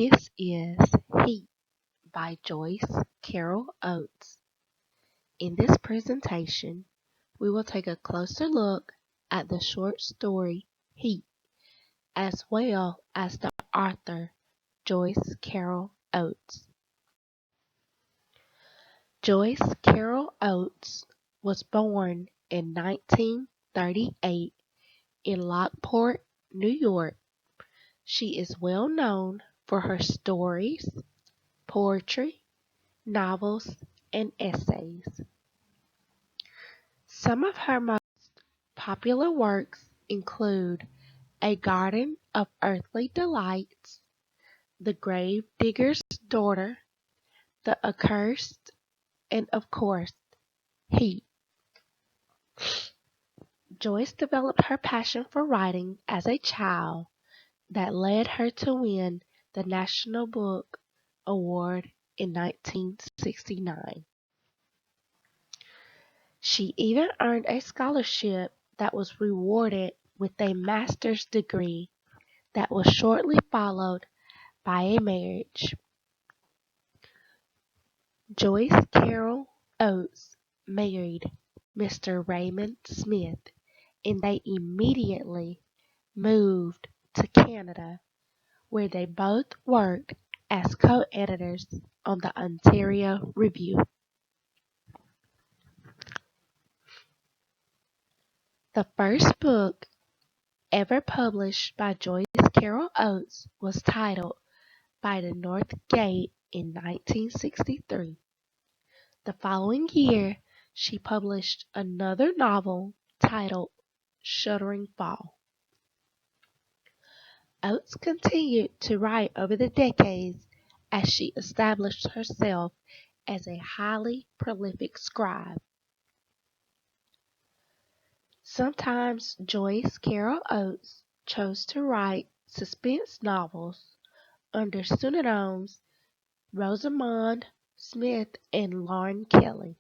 This is Heat by Joyce Carol Oates. In this presentation, we will take a closer look at the short story Heat, as well as the author Joyce Carol Oates. Joyce Carol Oates was born in 1938 in Lockport, New York. She is well known for her stories, poetry, novels, and essays. Some of her most popular works include A Garden of Earthly Delights, The Grave Digger's Daughter, The Accursed, and of course, Heat. Joyce developed her passion for writing as a child that led her to win the National Book Award in 1969. She even earned a scholarship that was rewarded with a master's degree that was shortly followed by a marriage. Joyce Carol Oates married Mr. Raymond Smith, and they immediately moved to Canada, where they both worked as co-editors on the Ontario Review. The first book ever published by Joyce Carol Oates was titled By the North Gate in 1963. The following year, she published another novel titled Shuddering Fall. Oates continued to write over the decades as she established herself as a highly prolific scribe. Sometimes Joyce Carol Oates chose to write suspense novels under pseudonyms Rosamond Smith and Lauren Kelly.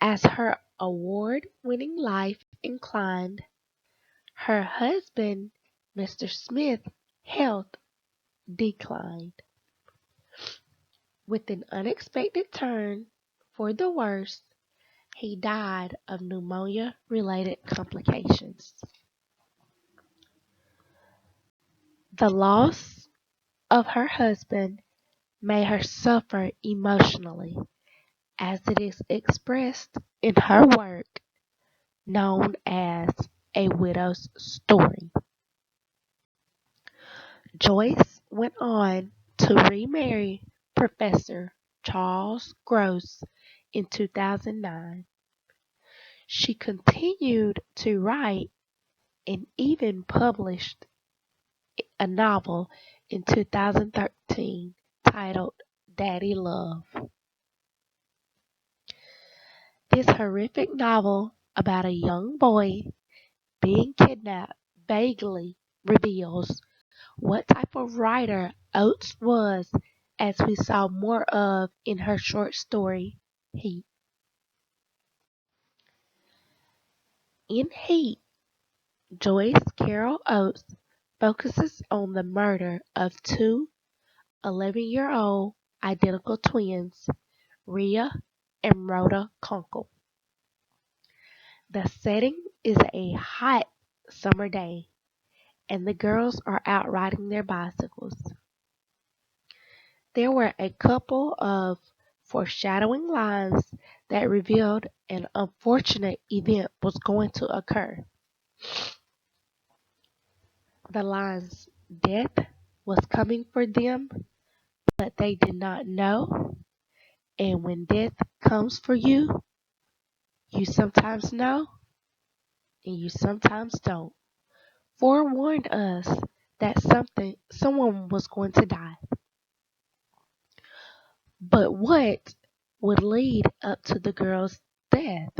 As her award-winning life inclined, her husband, Mr. Smith's health declined. With an unexpected turn for the worse, he died of pneumonia-related complications. The loss of her husband made her suffer emotionally, as it is expressed in her work known as A Widow's Story. Joyce went on to remarry Professor Charles Gross in 2009. She continued to write and even published a novel in 2013 titled Daddy Love. This horrific novel about a young boy being kidnapped vaguely reveals what type of writer Oates was, as we saw more of in her short story, Heat. In Heat, Joyce Carol Oates focuses on the murder of two 11-year-old identical twins, Rhea and Rhoda Conkle. The setting is a hot summer day, and the girls are out riding their bicycles. There were a couple of foreshadowing lines that revealed an unfortunate event was going to occur. The lines, "Death was coming for them, but they did not know," and "When death comes for you, you sometimes know, and you sometimes don't," forewarned us that someone was going to die. But what would lead up to the girl's death?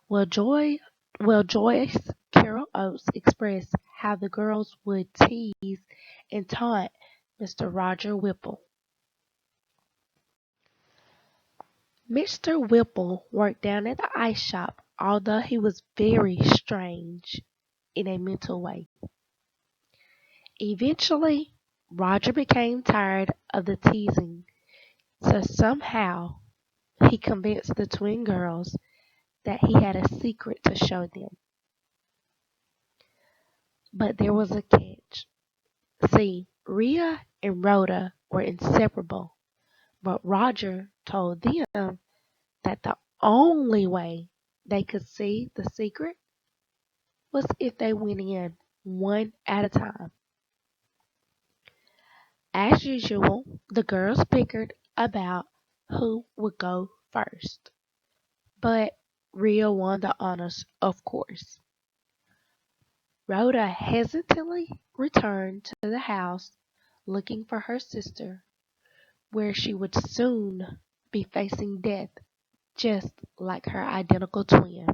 Well, Joyce Carol Oates expressed how the girls would tease and taunt Mr. Roger Whipple. Mr. Whipple worked down at the ice shop, although he was very strange in a mental way. Eventually, Roger became tired of the teasing, so somehow he convinced the twin girls that he had a secret to show them. But there was a catch. See, Rhea and Rhoda were inseparable, but Roger told them that the only way they could see the secret was if they went in one at a time. As usual, the girls bickered about who would go first, but Rhea won the honors, of course. Rhoda hesitantly returned to the house looking for her sister, where she would soon be facing death just like her identical twin.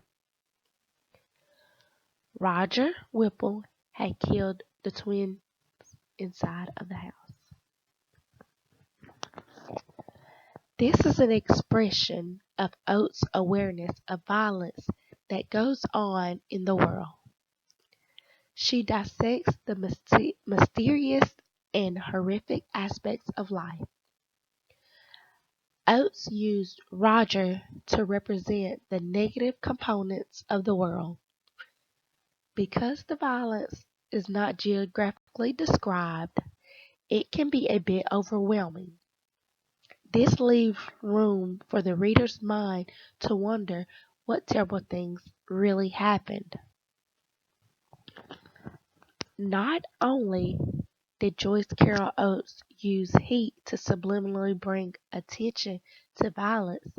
Roger Whipple had killed the twins inside of the house. This is an expression of Oates' awareness of violence that goes on in the world. She dissects the mysterious and horrific aspects of life. Oates used Roger to represent the negative components of the world. Because the violence is not geographically described, it can be a bit overwhelming. This leaves room for the reader's mind to wonder what terrible things really happened. Not only did Joyce Carol Oates use heat to subliminally bring attention to violence,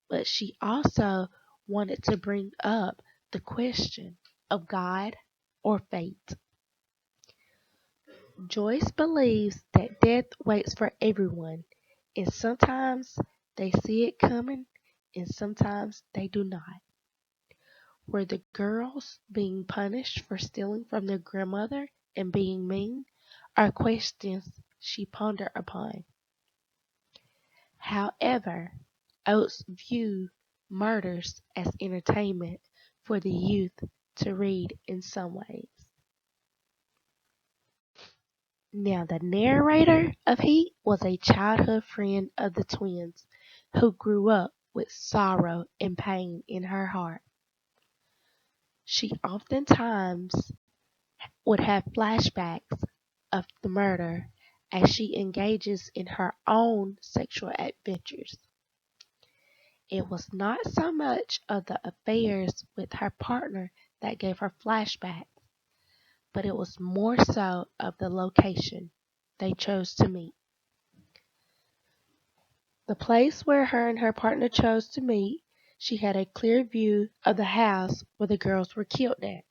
but she also wanted to bring up the question of God or fate. Joyce believes that death waits for everyone, and sometimes they see it coming, and sometimes they do not. Were the girls being punished for stealing from their grandmother and being mean, are questions she pondered upon. However, Oates viewed murders as entertainment for the youth to read in some ways. Now, the narrator of Heat was a childhood friend of the twins who grew up with sorrow and pain in her heart. She oftentimes would have flashbacks of the murder as she engages in her own sexual adventures. It was not so much of the affairs with her partner that gave her flashbacks, but it was more so of the location they chose to meet. The place where her and her partner chose to meet, she had a clear view of the house where the girls were killed at.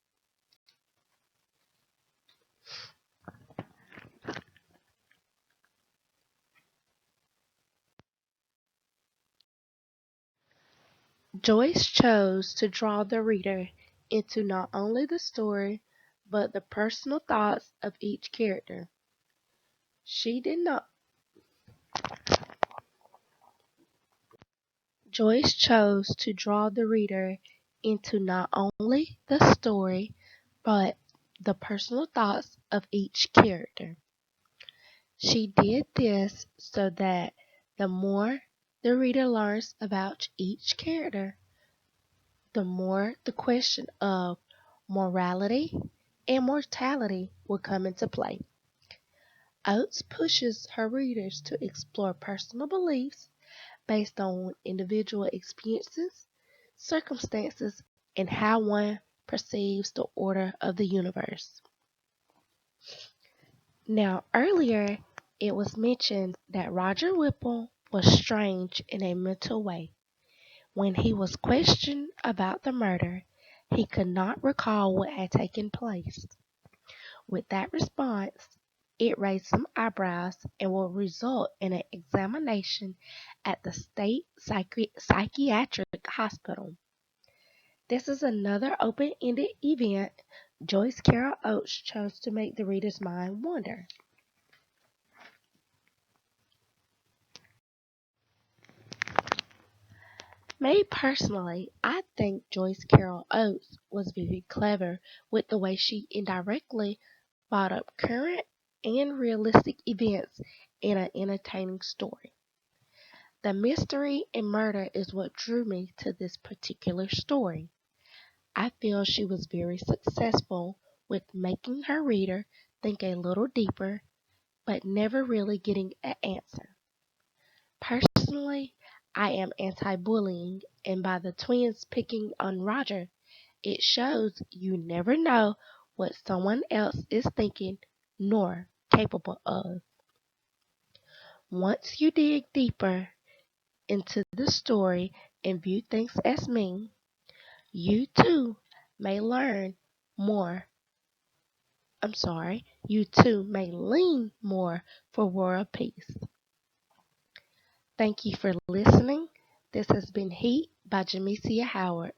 Joyce chose to draw the reader into not only the story, but the personal thoughts of each character. Joyce chose to draw the reader into not only the story, but the personal thoughts of each character. She did this so that the more the reader learns about each character, the more the question of morality and mortality will come into play. Oates pushes her readers to explore personal beliefs based on individual experiences, circumstances, and how one perceives the order of the universe. Now, earlier it was mentioned that Roger Whipple was strange in a mental way. When he was questioned about the murder, he could not recall what had taken place. With that response, it raised some eyebrows and will result in an examination at the state psychiatric hospital. This is another open-ended event Joyce Carol Oates chose to make the reader's mind wander. Me personally, I think Joyce Carol Oates was very clever with the way she indirectly brought up current and realistic events in an entertaining story. The mystery and murder is what drew me to this particular story. I feel she was very successful with making her reader think a little deeper, but never really getting an answer. Personally, I am anti-bullying, and by the twins picking on Roger, it shows you never know what someone else is thinking nor capable of. Once you dig deeper into the story and view things as me, you too may learn more. You too may lean more for world peace. Thank you for listening. This has been Heat by Jamesia Howard.